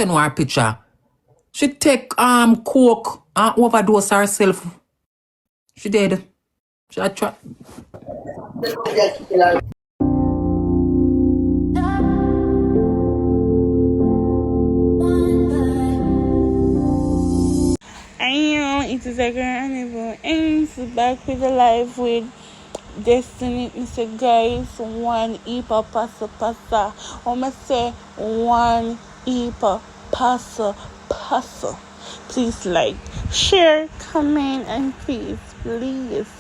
send her picture. She take coke and overdose herself. She did. She had tried. It is a grand evil. And back with the live with Destiny. Mr. Guys, one epa passa. I say one epa passa. Please like, share, comment, and please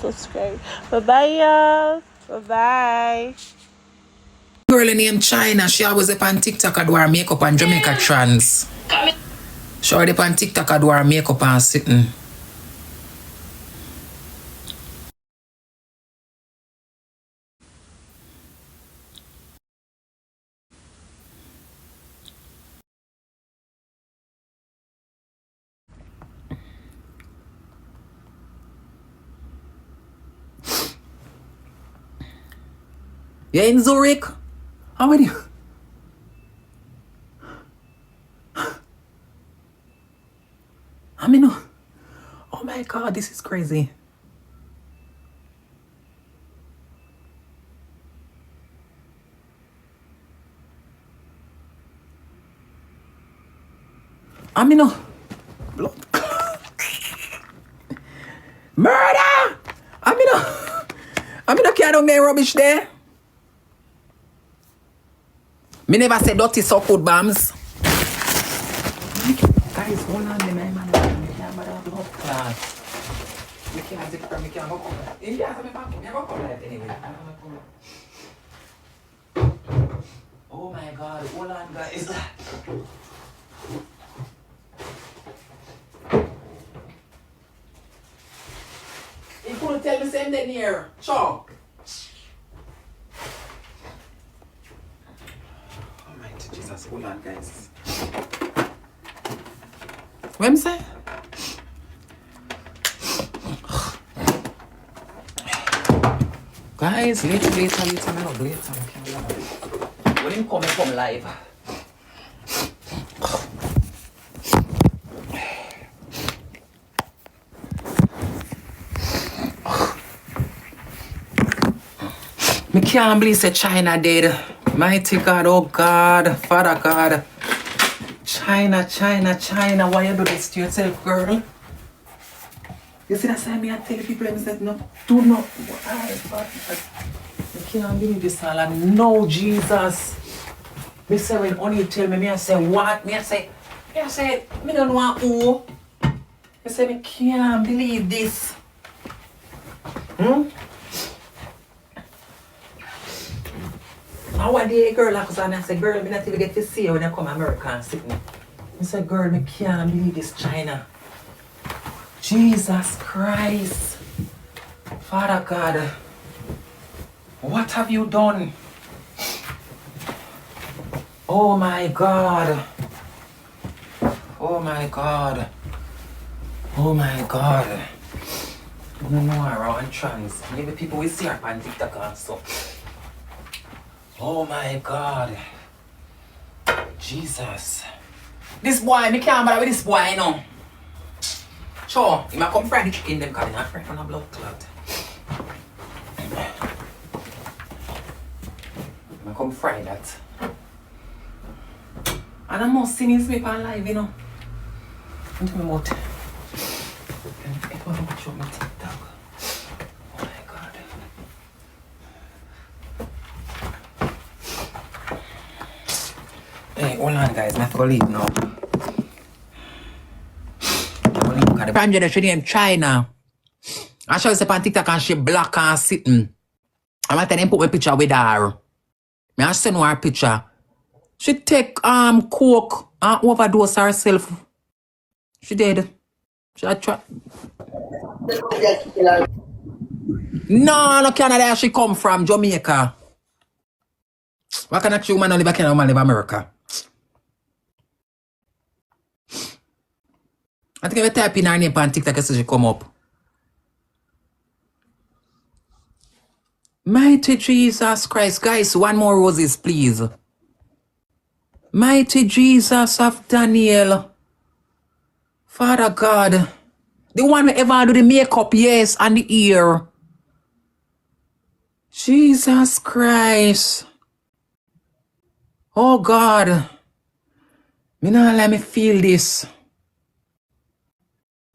subscribe. Bye y'all. Bye. Girl named Chyna, she always up on TikTok and do her makeup and Jamaica trans. She already up on TikTok and do her makeup and sitting. You in Zurich? How are you? I mean, oh my God, this is crazy. I mean, blood. Murder! I mean, can't do me rubbish there. Me never said dirty so good, Bams. Guys, hold on, man. I can't bother blood class. I can't go come. Yeah, I go come anyway. Oh my God, hold on, guys. You couldn't tell me something here. Sure. Almighty Jesus, hold on, guys. What am I saying? Guys, later, I'm not later. When him come live. Me can't believe that Chyna dead. Mighty God, oh God, Father God. Chyna, why you do this to yourself, girl? You see that sign me I tell people and say, no, do not. I can't believe this all. No, Jesus. Me say when only tell me I say what? Me I say, me don't want who. Me say me can't believe this. Now one day girl I say, girl, me not even get to see you when I come to America and sit me. I say, girl, me can't believe this Chyna. Jesus Christ. Father God. What have you done? Oh my God. Oh my God. Oh my God. I don't know around trans. Maybe people will see her on TikTok and stuff. Oh my God. Jesus. This boy, me can't bother with this boy, you know. Sure, he might come fry the chicken them because he's not afraid from a blood clot. He might come fry that. And I must see his sleep on live, you know. Into my mouth. If I don't show my TikTok. Oh my God. Hey, hold on guys, I have to go leave now. The prime generation named Chyna. I show you on TikTok and she black and sitting. I'm going to put my picture with her. I send her picture. She take coke and overdose herself. She did. She had tried. No Canada. She come from Jamaica. What kind of human live in Canada, woman live in America? I think if I type in her name on TikTok, she come up. Mighty Jesus Christ. Guys, one more roses, please. Mighty Jesus of Daniel. Father God. The one who ever do the makeup, yes, and the ear. Jesus Christ. Oh God. Me not let me feel this.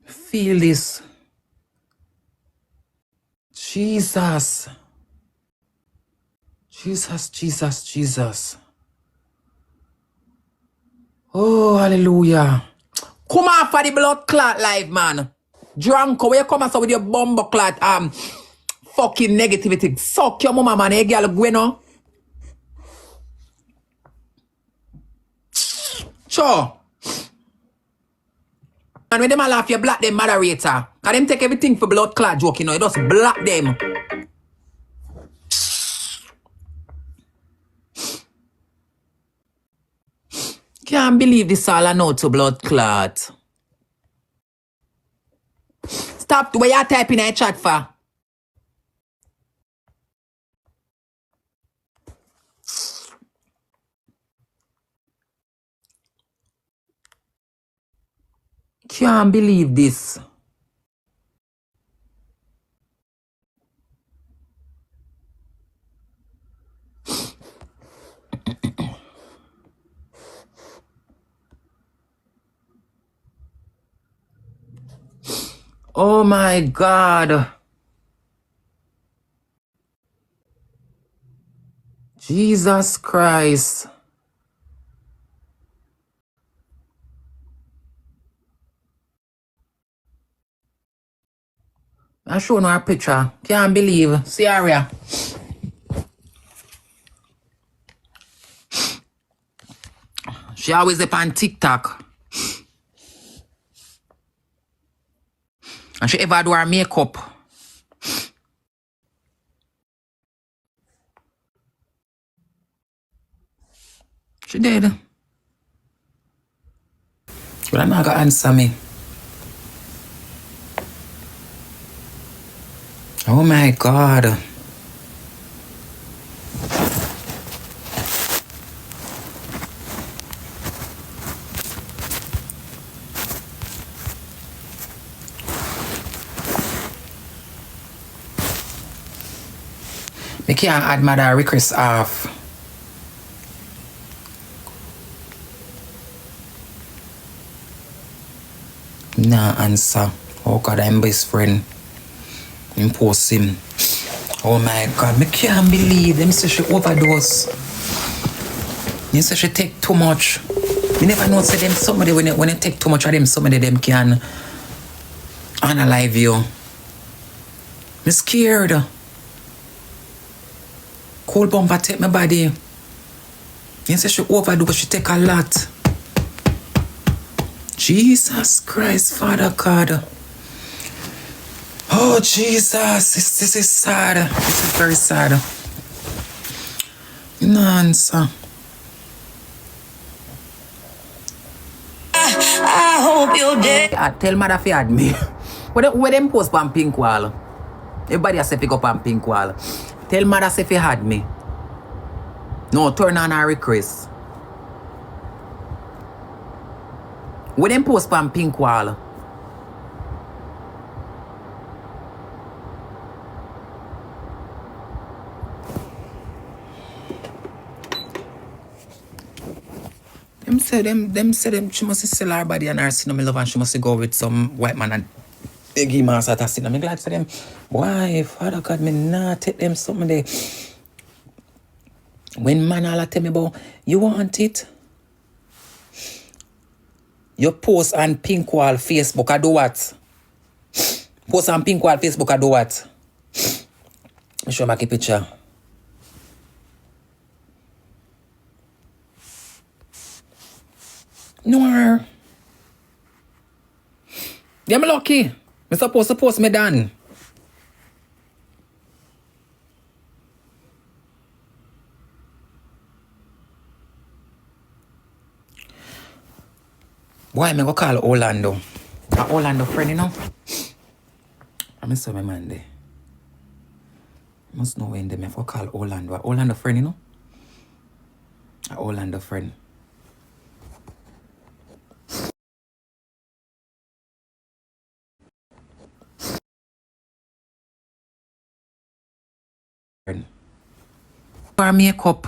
Feel this. Jesus. Jesus, Jesus, Jesus. Oh, hallelujah. Come on for the blood clot live, man. Drunk, where you come out with your bomb clot, fucking negativity. Suck your mama, man. Hey, girl, bueno. Sure. And when them a laugh, you block them moderator. Cause them take everything for blood clot joke, you know. You just block them. Can't believe this all I know to blood clot. Stop where you typing in a chat for. Can't believe this. Oh my God. Jesus Christ. I show her picture. Can't believe. See Aria. She always up on TikTok. And she ever do her makeup. She did. But I'm not gonna answer me. Oh my God. Me can't add my request off. Nah answer. Oh God, I'm best friend. Impose him. Oh my God, me can't believe them say she overdose. You say she take too much. Me never know say them somebody when you take too much of them, somebody them can unalive you. Me scared. Cold bumper take my body. You say she overdose, she take a lot. Jesus Christ, Father God. Oh, Jesus. This is sad. This is very sad. No answer. I hope you're dead. Tell mother if you had me. Where them post on pink wall? Everybody has to pick up on pink wall. Tell mother if you had me. No, turn on her request. Where them post on pink wall? Them say she must sell her body and her cinema love and she must go with some white man and they give her at a cinema. I'm glad to them, why, Father God, me not take them something there. When man all tell me about, you want it? You post on pink wall Facebook, I do what? Post on pink wall Facebook, I do what? Let me show back a picture. No. Yeah, I'm lucky. I'm supposed to post me done. Why am I going to call Orlando? A Orlando friend, you know? I miss my man there. I must know when they have to call Orlando. A Orlando friend, you know? A Orlando friend. Our makeup.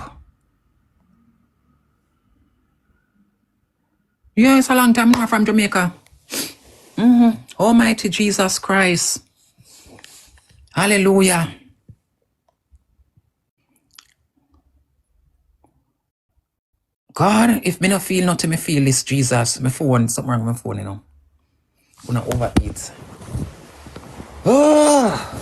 Yeah, it's a long time now from Jamaica. Almighty Jesus Christ. Hallelujah. God, if me no feel nothing, me feel this, Jesus. My phone, something wrong with my phone, you know. I'm gonna overeat. Oh.